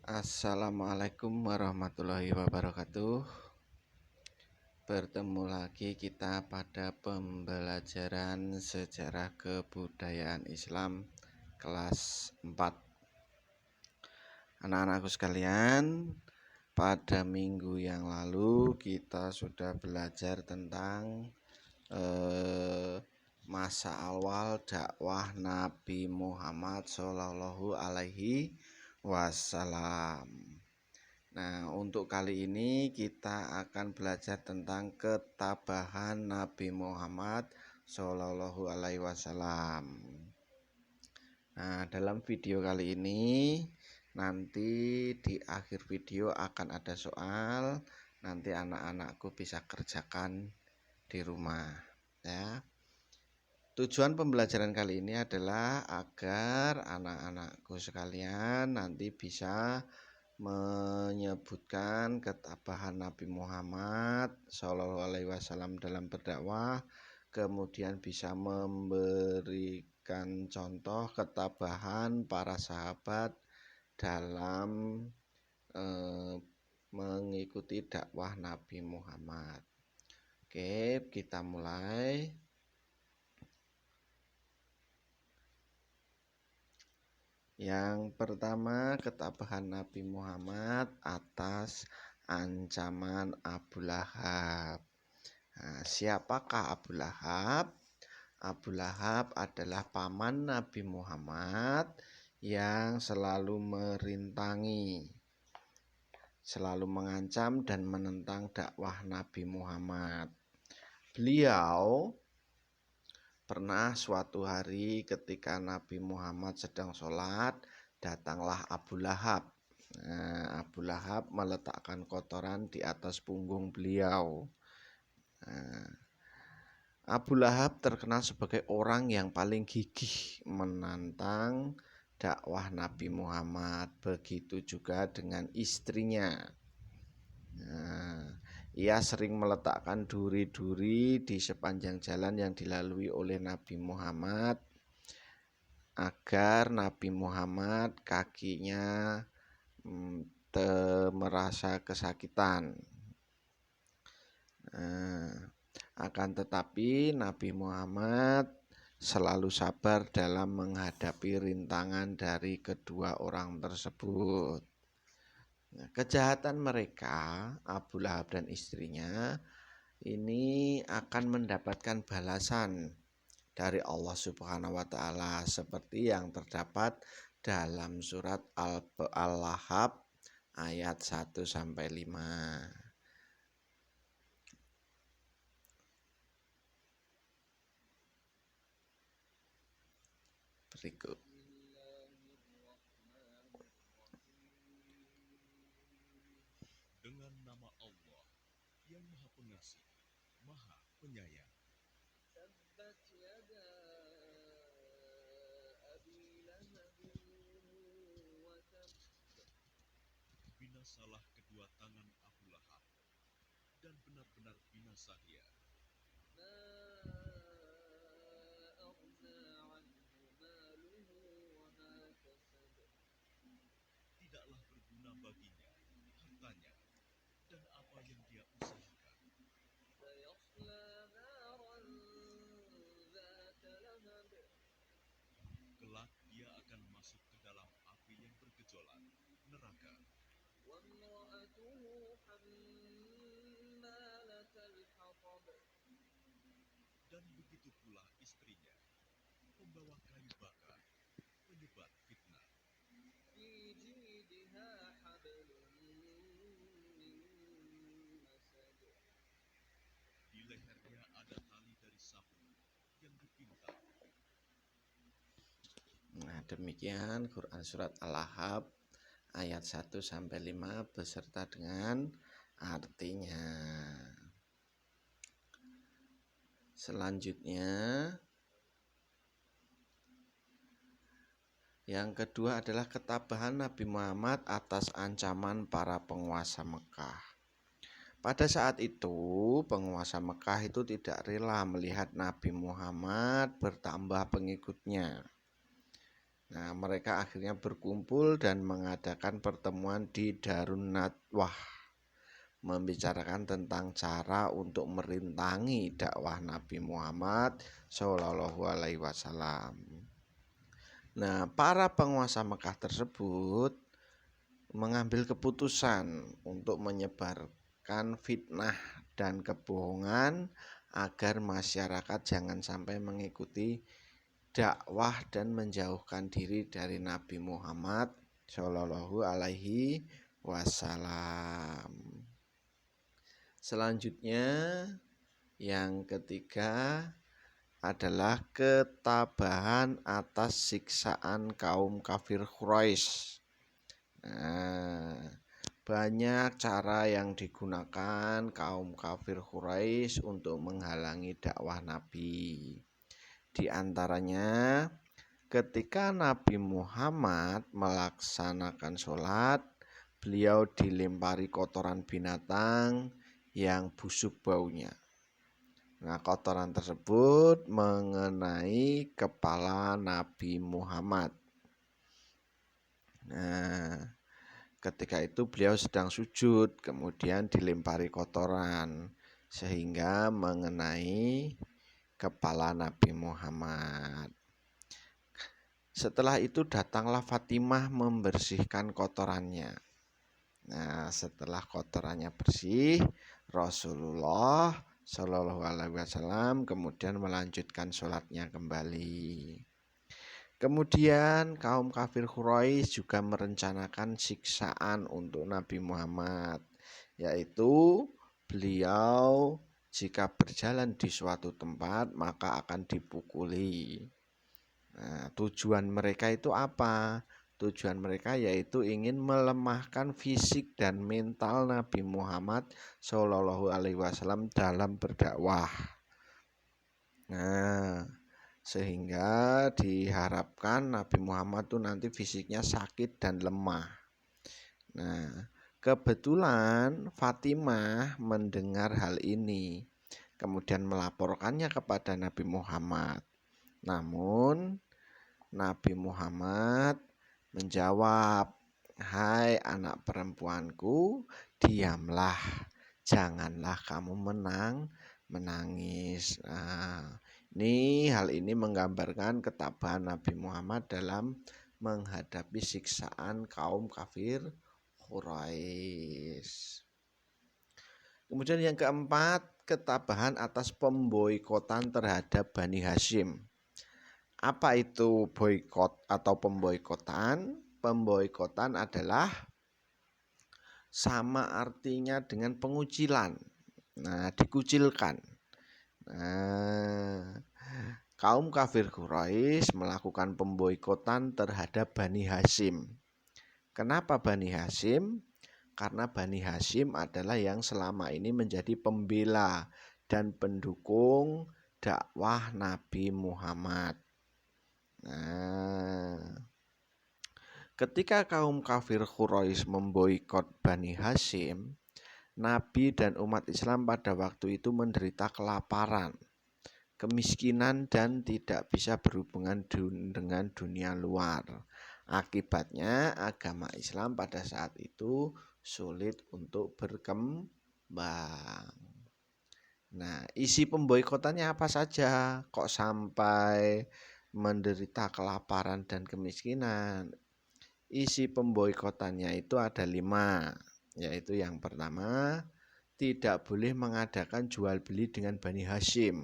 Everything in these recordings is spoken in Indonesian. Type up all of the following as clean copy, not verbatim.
Assalamualaikum warahmatullahi wabarakatuh. Bertemu lagi kita pada pembelajaran sejarah kebudayaan Islam kelas 4. Anak-anakku sekalian, pada minggu yang lalu kita sudah belajar tentang masa awal dakwah Nabi Muhammad Shallallahu Alaihi Wasallam. Nah, untuk kali ini kita akan belajar tentang ketabahan Nabi Muhammad Shallallahu Alaihi Wasallam. Nah, dalam video kali ini nanti di akhir video akan ada soal. Nanti anak-anakku bisa kerjakan di rumah, ya. Tujuan pembelajaran kali ini adalah agar anak-anakku sekalian nanti bisa menyebutkan ketabahan Nabi Muhammad Shallallahu Alaihi Wasallam dalam berdakwah, kemudian bisa memberikan contoh ketabahan para sahabat dalam mengikuti dakwah Nabi Muhammad. Oke, kita mulai. Yang pertama, ketabahan Nabi Muhammad atas ancaman Abu Lahab. Nah, siapakah Abu Lahab? Abu Lahab adalah paman Nabi Muhammad yang selalu merintangi, selalu mengancam dan menentang dakwah Nabi Muhammad. Beliau pernah suatu hari ketika Nabi Muhammad sedang sholat, datanglah Abu Lahab. Nah, Abu Lahab meletakkan kotoran di atas punggung beliau. Nah, Abu Lahab terkenal sebagai orang yang paling gigih menantang dakwah Nabi Muhammad. Begitu juga dengan istrinya. Nah, ia sering meletakkan duri-duri di sepanjang jalan yang dilalui oleh Nabi Muhammad agar Nabi Muhammad kakinya merasa kesakitan. Akan tetapi Nabi Muhammad selalu sabar dalam menghadapi rintangan dari kedua orang tersebut. Nah, kejahatan mereka, Abu Lahab dan istrinya, ini akan mendapatkan balasan dari Allah Subhanahu wa Ta'ala, seperti yang terdapat dalam surat Al-Lahab ayat 1-5. Berikut. Dengan nama Allah yang Maha Pengasih, Maha Penyayang. Tabbat yada Abi Lahab wa tab. Binasalah kedua tangan Abu Lahab, dan benar-benar binasa dia. Ma aghna anhu maluhu wa ma kasab. Tidaklah berguna baginya hartanya dan apa yang dia usahakan. Sayasla naran dhata lahab. Kelak dia akan masuk ke dalam api yang bergejolak, neraka. Wa imra'atuhu hammalatal hatab. Dan begitu pula istrinya, pembawa kayu bakar, penyebar fitnah. Fi jidha hablum min masad. Di lehernya ada tali dari sapu yang dipintal. Nah, demikian Quran surat Al-Lahab ayat 1-5 beserta dengan artinya. Selanjutnya, yang kedua adalah ketabahan Nabi Muhammad atas ancaman para penguasa Mekah. Pada saat itu, penguasa Mekah itu tidak rela melihat Nabi Muhammad bertambah pengikutnya. Nah, mereka akhirnya berkumpul dan mengadakan pertemuan di Darun Nadwah, membicarakan tentang cara untuk merintangi dakwah Nabi Muhammad Shallallahu Alaihi Wasallam. Nah, para penguasa Mekah tersebut mengambil keputusan untuk menyebarkan fitnah dan kebohongan agar masyarakat jangan sampai mengikuti dakwah dan menjauhkan diri dari Nabi Muhammad Shallallahu Alaihi Wasallam. Selanjutnya yang ketiga adalah ketabahan atas siksaan kaum kafir Quraisy. Nah, banyak cara yang digunakan kaum kafir Quraisy untuk menghalangi dakwah Nabi. Di antaranya, ketika Nabi Muhammad melaksanakan sholat, beliau dilempari kotoran binatang yang busuk baunya. Nah, kotoran tersebut mengenai kepala Nabi Muhammad. Nah, ketika itu beliau sedang sujud, kemudian dilempari kotoran sehingga mengenai kepala Nabi Muhammad. Setelah itu datanglah Fatimah membersihkan kotorannya. Nah, setelah kotorannya bersih, Rasulullah Shallallahu Alaihi Wasallam kemudian melanjutkan sholatnya kembali. Kemudian kaum kafir Quraisy juga merencanakan siksaan untuk Nabi Muhammad, yaitu beliau jika berjalan di suatu tempat maka akan dipukuli. Nah, tujuan mereka itu apa? Tujuan mereka yaitu ingin melemahkan fisik dan mental Nabi Muhammad Shallallahu Alaihi Wasallam dalam berdakwah. Nah, sehingga diharapkan Nabi Muhammad itu nanti fisiknya sakit dan lemah. Nah, kebetulan Fatimah mendengar hal ini, kemudian melaporkannya kepada Nabi Muhammad. Namun Nabi Muhammad menjawab, "Hai anak perempuanku, diamlah, janganlah kamu menangis." Nah, hal ini menggambarkan ketabahan Nabi Muhammad dalam menghadapi siksaan kaum kafir Quraisy. Kemudian yang keempat, ketabahan atas pemboikotan terhadap Bani Hashim. Apa itu boikot atau pemboikotan? Pemboikotan adalah sama artinya dengan pengucilan. Nah, dikucilkan. Nah, kaum kafir Quraisy melakukan pemboikotan terhadap Bani Hashim. Kenapa Bani Hashim? Karena Bani Hashim adalah yang selama ini menjadi pembela dan pendukung dakwah Nabi Muhammad. Nah, ketika kaum kafir Quraisy memboikot Bani Hashim, Nabi dan umat Islam pada waktu itu menderita kelaparan, kemiskinan dan tidak bisa berhubungan dengan dunia luar. Akibatnya agama Islam pada saat itu sulit untuk berkembang. Nah, isi pemboikotannya apa saja? Kok sampai menderita kelaparan dan kemiskinan? Isi pemboikotannya itu ada 5, yaitu yang pertama, tidak boleh mengadakan jual beli dengan Bani Hashim,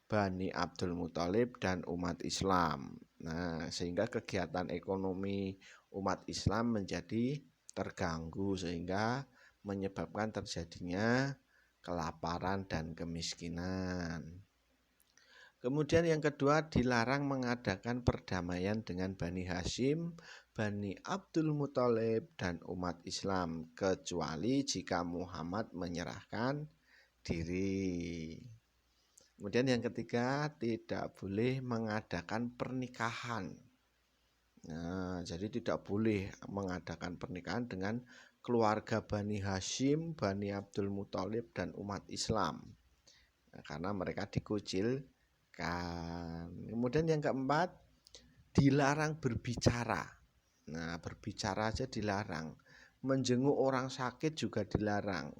Bani Abdul Muthalib dan umat Islam. Nah, sehingga kegiatan ekonomi umat Islam menjadi terganggu sehingga menyebabkan terjadinya kelaparan dan kemiskinan. Kemudian yang kedua, dilarang mengadakan perdamaian dengan Bani Hashim, Bani Abdul Muthalib dan umat Islam kecuali jika Muhammad menyerahkan diri. Kemudian yang ketiga, tidak boleh mengadakan pernikahan. Nah, jadi tidak boleh mengadakan pernikahan dengan keluarga Bani Hashim, Bani Abdul Muthalib dan umat Islam. Nah, karena mereka dikucilkan. Kemudian yang keempat, dilarang berbicara. Nah, berbicara aja dilarang. Menjenguk orang sakit juga dilarang.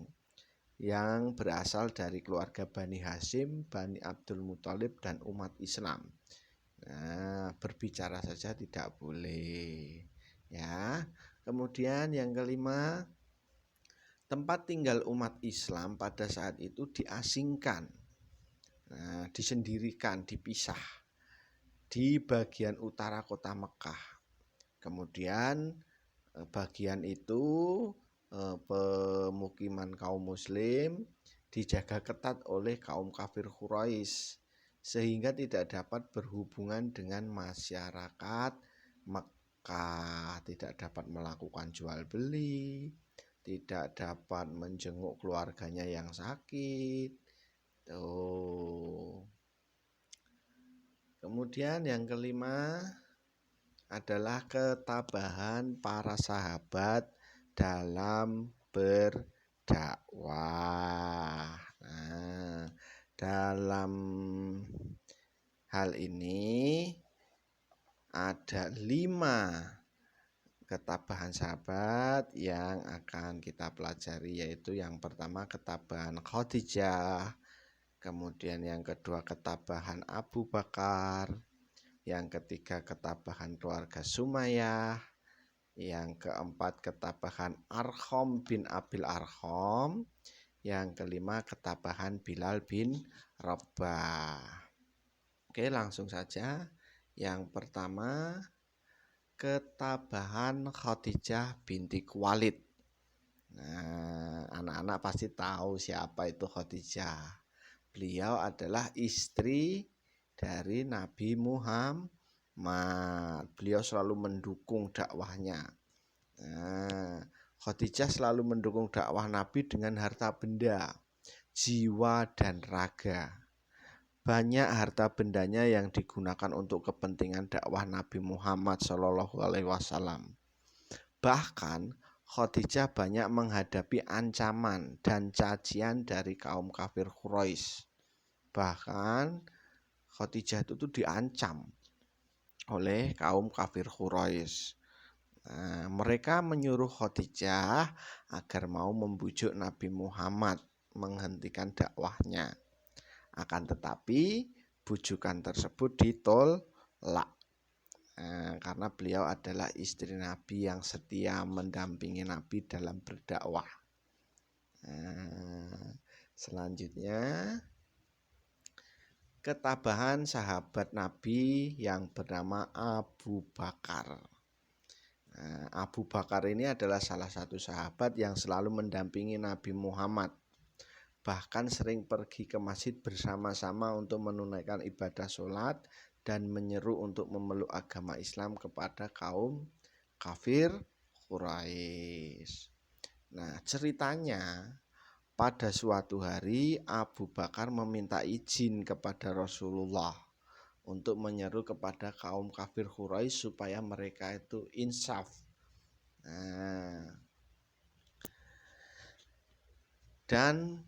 Yang berasal dari keluarga Bani Hashim, Bani Abdul Muthalib, dan umat Islam. Nah, berbicara saja tidak boleh. Ya. Kemudian yang kelima, tempat tinggal umat Islam pada saat itu diasingkan. Nah, disendirikan, dipisah di bagian utara kota Mekah. Kemudian bagian itu pemukiman kaum muslim dijaga ketat oleh kaum kafir Quraisy sehingga tidak dapat berhubungan dengan masyarakat Mekah, tidak dapat melakukan jual beli, tidak dapat menjenguk keluarganya yang sakit. Tuh. Kemudian yang kelima adalah ketabahan para sahabat dalam berdakwah. Nah, dalam hal ini ada 5 ketabahan sahabat yang akan kita pelajari, yaitu yang pertama ketabahan Khadijah, kemudian yang kedua ketabahan Abu Bakar, yang ketiga ketabahan keluarga Sumayyah, yang keempat ketabahan Arkham bin Abil Arkham, yang kelima ketabahan Bilal bin Rabah. Oke, langsung saja. Yang pertama ketabahan Khadijah binti Khuwailid. Nah, anak-anak pasti tahu siapa itu Khadijah. Beliau adalah istri dari Nabi Muhammad. Beliau selalu mendukung dakwahnya. Nah, Khadijah selalu mendukung dakwah Nabi dengan harta benda, jiwa, dan raga. Banyak harta bendanya yang digunakan untuk kepentingan dakwah Nabi Muhammad SAW. Bahkan Khadijah banyak menghadapi ancaman dan cacian dari kaum kafir Quraisy. Bahkan Khadijah itu diancam oleh kaum kafir Quraisy. Nah, mereka menyuruh Khadijah agar mau membujuk Nabi Muhammad menghentikan dakwahnya. Akan tetapi bujukan tersebut ditolak. Karena beliau adalah istri Nabi yang setia mendampingi Nabi dalam berdakwah. Selanjutnya ketabahan sahabat Nabi yang bernama Abu Bakar. Abu Bakar ini adalah salah satu sahabat yang selalu mendampingi Nabi Muhammad. Bahkan sering pergi ke masjid bersama-sama untuk menunaikan ibadah sholat dan menyeru untuk memeluk agama Islam kepada kaum kafir Quraisy. Nah, ceritanya pada suatu hari Abu Bakar meminta izin kepada Rasulullah untuk menyeru kepada kaum kafir Quraisy supaya mereka itu insaf. Dan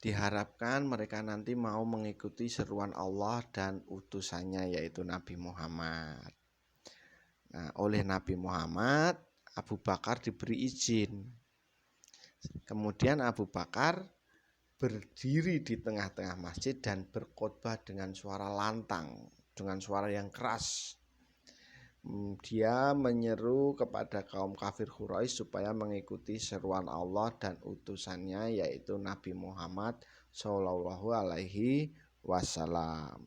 diharapkan mereka nanti mau mengikuti seruan Allah dan utusannya, yaitu Nabi Muhammad. Nah, oleh Nabi Muhammad, Abu Bakar diberi izin. Kemudian Abu Bakar berdiri di tengah-tengah masjid dan berkhotbah dengan suara lantang, dengan suara yang keras. Dia menyeru kepada kaum kafir Quraisy supaya mengikuti seruan Allah dan utusannya, yaitu Nabi Muhammad Shallallahu Alaihi Wasallam.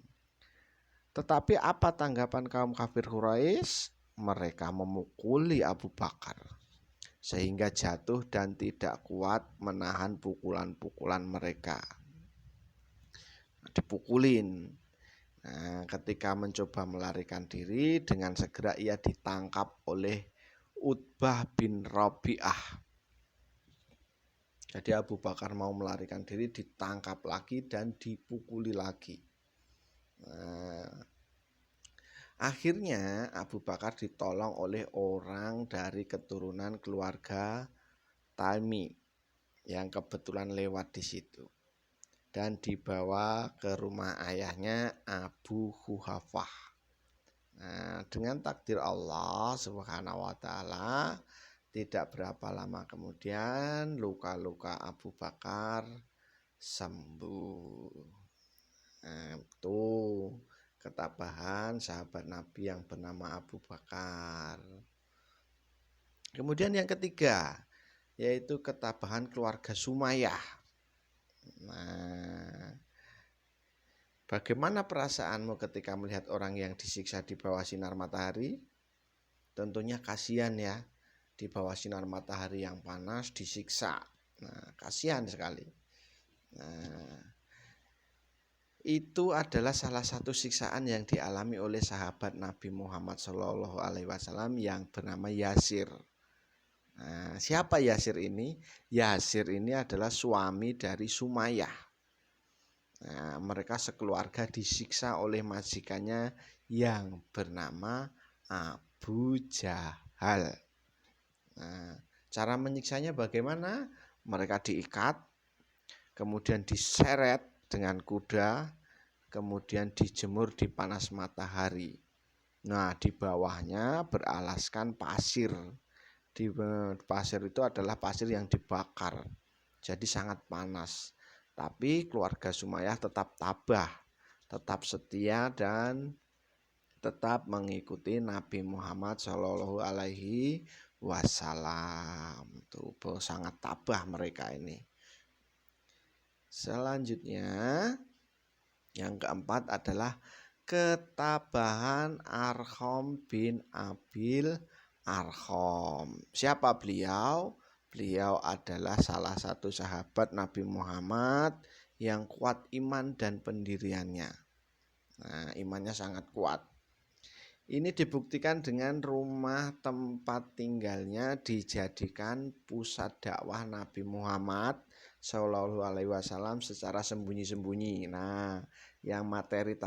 Tetapi apa tanggapan kaum kafir Quraisy? Mereka memukuli Abu Bakar sehingga jatuh dan tidak kuat menahan pukulan-pukulan mereka. Dipukulin. Nah, ketika mencoba melarikan diri, dengan segera ia ditangkap oleh Utbah bin Rabi'ah. Jadi Abu Bakar mau melarikan diri, ditangkap lagi dan dipukuli lagi. Nah, akhirnya Abu Bakar ditolong oleh orang dari keturunan keluarga Taimi yang kebetulan lewat di situ, dan dibawa ke rumah ayahnya Abu Quhafah. Nah, dengan takdir Allah Subhanahu wa taala, tidak berapa lama kemudian luka-luka Abu Bakar sembuh. Itu ketabahan sahabat Nabi yang bernama Abu Bakar. Kemudian yang ketiga, yaitu ketabahan keluarga Sumayyah. Nah, bagaimana perasaanmu ketika melihat orang yang disiksa di bawah sinar matahari? Tentunya kasihan ya, di bawah sinar matahari yang panas disiksa. Nah, kasihan sekali. Nah, itu adalah salah satu siksaan yang dialami oleh sahabat Nabi Muhammad SAW yang bernama Yasir. Nah, siapa Yasir ini? Yasir ini adalah suami dari Sumayyah. Nah, mereka sekeluarga disiksa oleh majikannya yang bernama Abu Jahal. Nah, cara menyiksanya bagaimana? Mereka diikat, kemudian diseret dengan kuda, kemudian dijemur di panas matahari. Nah, di bawahnya beralaskan pasir. Di pasir itu adalah pasir yang dibakar, jadi sangat panas. Tapi keluarga Sumayyah tetap tabah, tetap setia dan tetap mengikuti Nabi Muhammad Shallallahu Alaihi Wasallam. Tuh sangat tabah mereka ini. Selanjutnya yang keempat adalah ketabahan Arqam bin Abil Arqam. Siapa beliau? Beliau adalah salah satu sahabat Nabi Muhammad yang kuat iman dan pendiriannya. Nah, imannya sangat kuat. Ini dibuktikan dengan rumah tempat tinggalnya dijadikan pusat dakwah Nabi Muhammad Shallallahu Alaihi Wasallam secara sembunyi-sembunyi. Nah, yang materi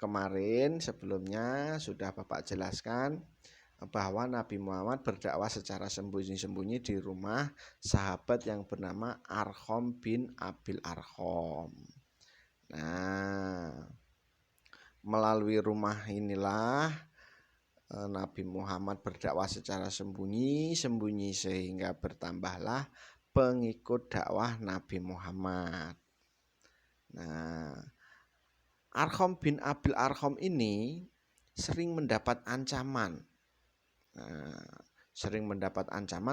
kemarin sebelumnya sudah Bapak jelaskan bahwa Nabi Muhammad berdakwah secara sembunyi-sembunyi di rumah sahabat yang bernama Arqam bin Abil Arqam. Nah, melalui rumah inilah Nabi Muhammad berdakwah secara sembunyi-sembunyi sehingga bertambahlah pengikut dakwah Nabi Muhammad. Nah, Arqam bin Abil Arqam ini sering mendapat ancaman.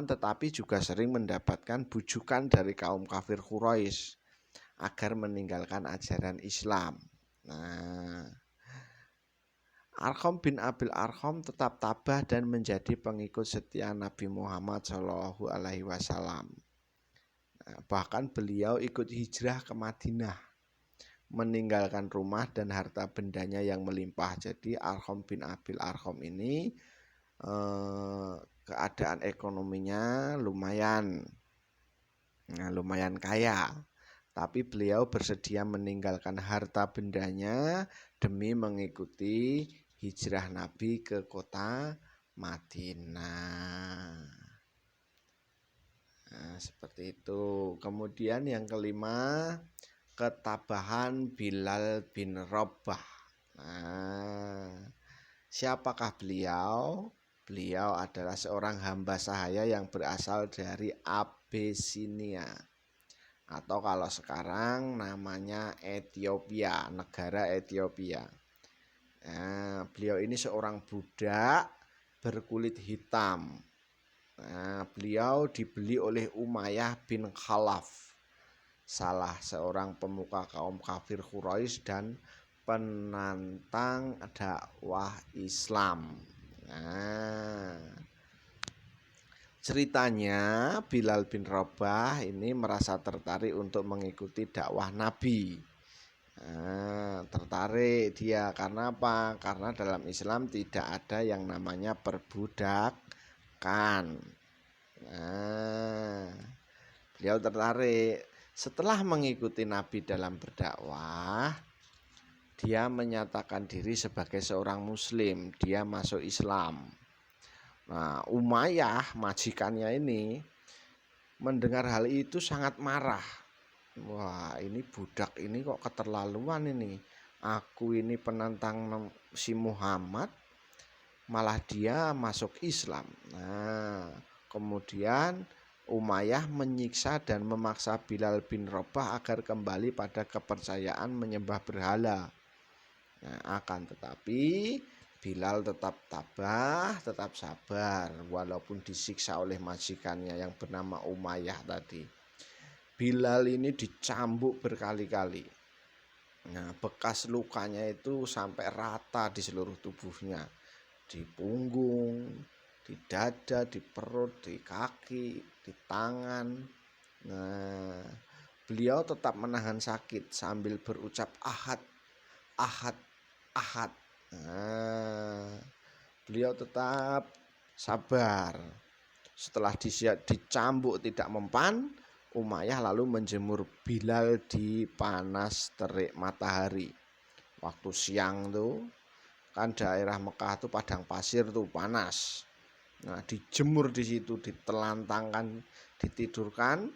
Tetapi juga sering mendapatkan bujukan dari kaum kafir Quraisy agar meninggalkan ajaran Islam. Nah, Arqam bin Abil Arqam tetap tabah dan menjadi pengikut setia Nabi Muhammad Shallallahu Alaihi Wasallam. Bahkan beliau ikut hijrah ke Madinah, meninggalkan rumah dan harta bendanya yang melimpah. Jadi Arqam bin Abil Arqam ini keadaan ekonominya lumayan kaya, tapi beliau bersedia meninggalkan harta bendanya demi mengikuti hijrah Nabi ke kota Madinah. Nah, seperti itu. Kemudian yang kelima, ketabahan Bilal bin Rabah. Nah, siapakah beliau? Beliau adalah seorang hamba sahaya yang berasal dari Abyssinia, atau kalau sekarang namanya Ethiopia, negara Ethiopia. Nah, beliau ini seorang budak berkulit hitam. Nah, beliau dibeli oleh Umayyah bin Khalaf, salah seorang pemuka kaum kafir Quraisy dan penantang dakwah Islam. Nah, ceritanya Bilal bin Rabah ini merasa tertarik untuk mengikuti dakwah Nabi. Nah, tertarik dia karena apa? Karena dalam Islam tidak ada yang namanya perbudakan. Nah, beliau tertarik. Setelah mengikuti Nabi dalam berdakwah, dia menyatakan diri sebagai seorang muslim, dia masuk Islam. Nah, Umayyah majikannya ini mendengar hal itu sangat marah. Wah, ini budak ini kok keterlaluan ini. Aku ini penantang si Muhammad, malah dia masuk Islam. Nah, kemudian Umayyah menyiksa dan memaksa Bilal bin Rabah agar kembali pada kepercayaan menyembah berhala. Nah, akan tetapi Bilal tetap tabah, tetap sabar walaupun disiksa oleh majikannya yang bernama Umayyah tadi. Bilal ini dicambuk berkali-kali. Nah, bekas lukanya itu sampai rata di seluruh tubuhnya. Di punggung, di dada, di perut, di kaki, di tangan. Nah, beliau tetap menahan sakit sambil berucap ahad, ahad, ahad. Nah, beliau tetap sabar. Setelah dicambuk tidak mempan, Umayyah lalu menjemur Bilal di panas terik matahari. Waktu siang tuh kan daerah Mekah tuh padang pasir tuh panas. Nah, dijemur di situ, ditelantangkan, ditidurkan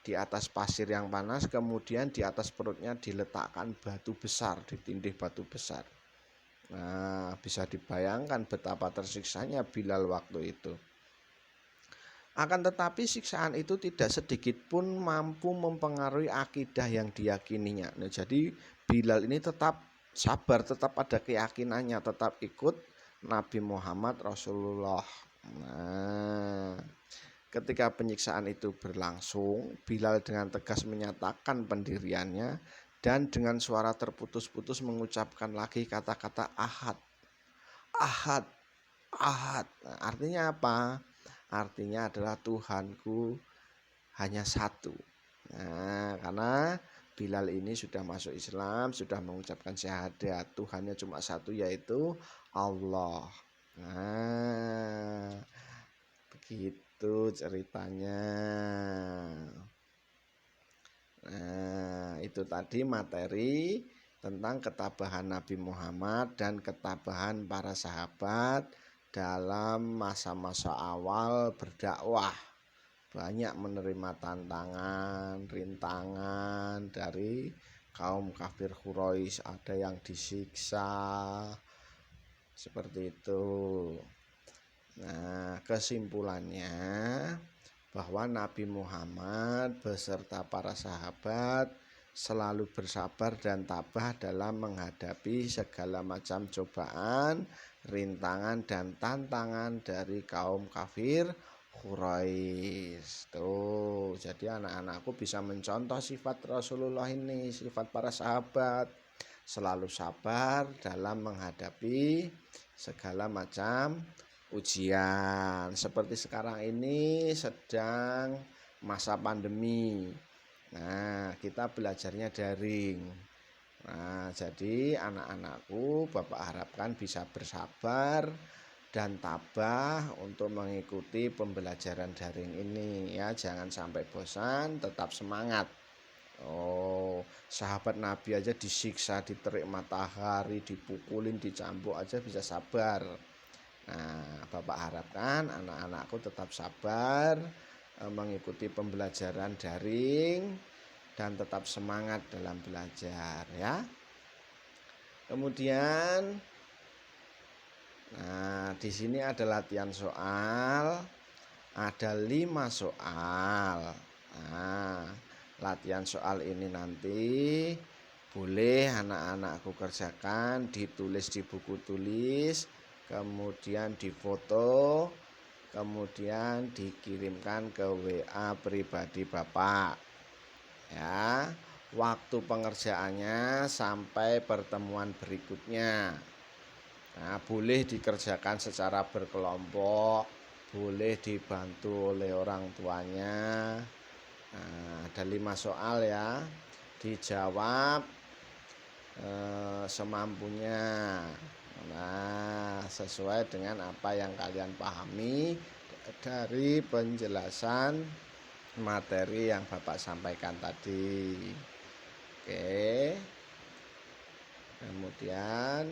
di atas pasir yang panas, kemudian di atas perutnya diletakkan batu besar, ditindih batu besar. Nah, bisa dibayangkan betapa tersiksanya Bilal waktu itu. Akan tetapi siksaan itu tidak sedikit pun mampu mempengaruhi akidah yang diyakininya. Nah, jadi Bilal ini tetap sabar, tetap ada keyakinannya, tetap ikut Nabi Muhammad Rasulullah. Nah, ketika penyiksaan itu berlangsung, Bilal dengan tegas menyatakan pendiriannya dan dengan suara terputus-putus mengucapkan lagi kata-kata ahad, ahad, ahad. Nah, artinya apa? Artinya adalah Tuhanku hanya satu. Nah, karena Bilal ini sudah masuk Islam, sudah mengucapkan syahadat, Tuhannya cuma satu yaitu Allah. Nah, begitu ceritanya. Nah, itu tadi materi tentang ketabahan Nabi Muhammad dan ketabahan para sahabat dalam masa-masa awal berdakwah. Banyak menerima tantangan, rintangan dari kaum kafir Quraisy, ada yang disiksa seperti itu. Nah, kesimpulannya bahwa Nabi Muhammad beserta para sahabat selalu bersabar dan tabah dalam menghadapi segala macam cobaan, rintangan dan tantangan dari kaum kafir Quraisy. Tuh, jadi anak-anakku bisa mencontoh sifat Rasulullah ini, sifat para sahabat, selalu sabar dalam menghadapi segala macam ujian. Seperti sekarang ini sedang masa pandemi. Nah, kita belajarnya daring. Nah, jadi anak-anakku Bapak harapkan bisa bersabar dan tabah untuk mengikuti pembelajaran daring ini ya. Jangan sampai bosan, tetap semangat. Oh, sahabat Nabi aja disiksa, diterik matahari, dipukulin, dicambuk aja bisa sabar. Nah, Bapak harapkan anak-anakku tetap sabar mengikuti pembelajaran daring dan tetap semangat dalam belajar ya. Kemudian di sini ada latihan soal. Ada 5 soal. Nah, latihan soal ini nanti boleh anak-anakku kerjakan, ditulis di buku tulis, kemudian difoto, kemudian dikirimkan ke WA pribadi Bapak. Ya, waktu pengerjaannya sampai pertemuan berikutnya. Nah, boleh dikerjakan secara berkelompok, boleh dibantu oleh orang tuanya. Nah, ada 5 soal ya, dijawab semampunya. Nah, sesuai dengan apa yang kalian pahami dari penjelasan materi yang Bapak sampaikan tadi. Oke. Kemudian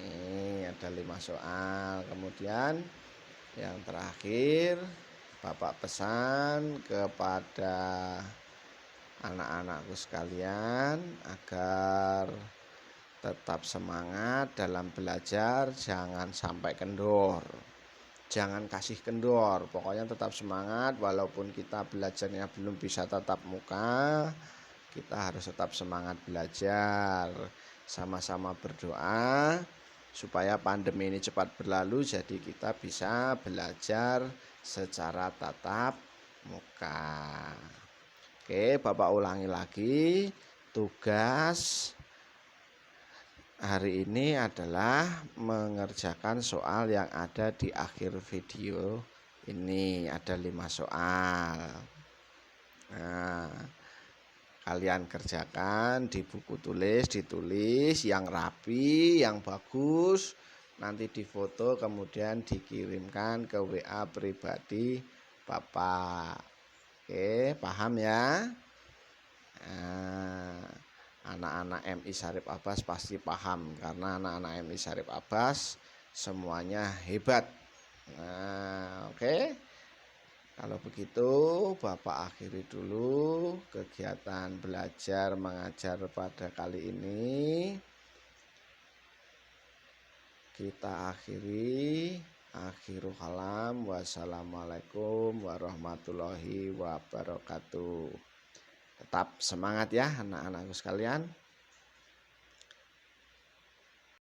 ini ada 5 soal. Kemudian yang terakhir Bapak pesan kepada anak-anakku sekalian agar Tetap semangat dalam belajar, jangan sampai kendor. Jangan kasih kendor, pokoknya tetap semangat walaupun kita belajarnya belum bisa tatap muka, kita harus tetap semangat belajar. Sama-sama berdoa supaya pandemi ini cepat berlalu jadi kita bisa belajar secara tatap muka. Oke, Bapak ulangi lagi. Tugas hari ini adalah mengerjakan soal yang ada di akhir video ini. Ada 5 soal. Nah, kalian kerjakan di buku tulis, ditulis yang rapi, yang bagus. Nanti difoto kemudian dikirimkan ke WA pribadi Bapak. Oke, paham ya? Nah, anak-anak MI Syarif Abbas pasti paham karena anak-anak MI Syarif Abbas semuanya hebat. Nah, oke. Kalau begitu, Bapak akhiri dulu kegiatan belajar mengajar pada kali ini. Kita akhiri. Akhirul kalam. Wassalamualaikum warahmatullahi wabarakatuh. Tetap semangat ya anak-anakku sekalian.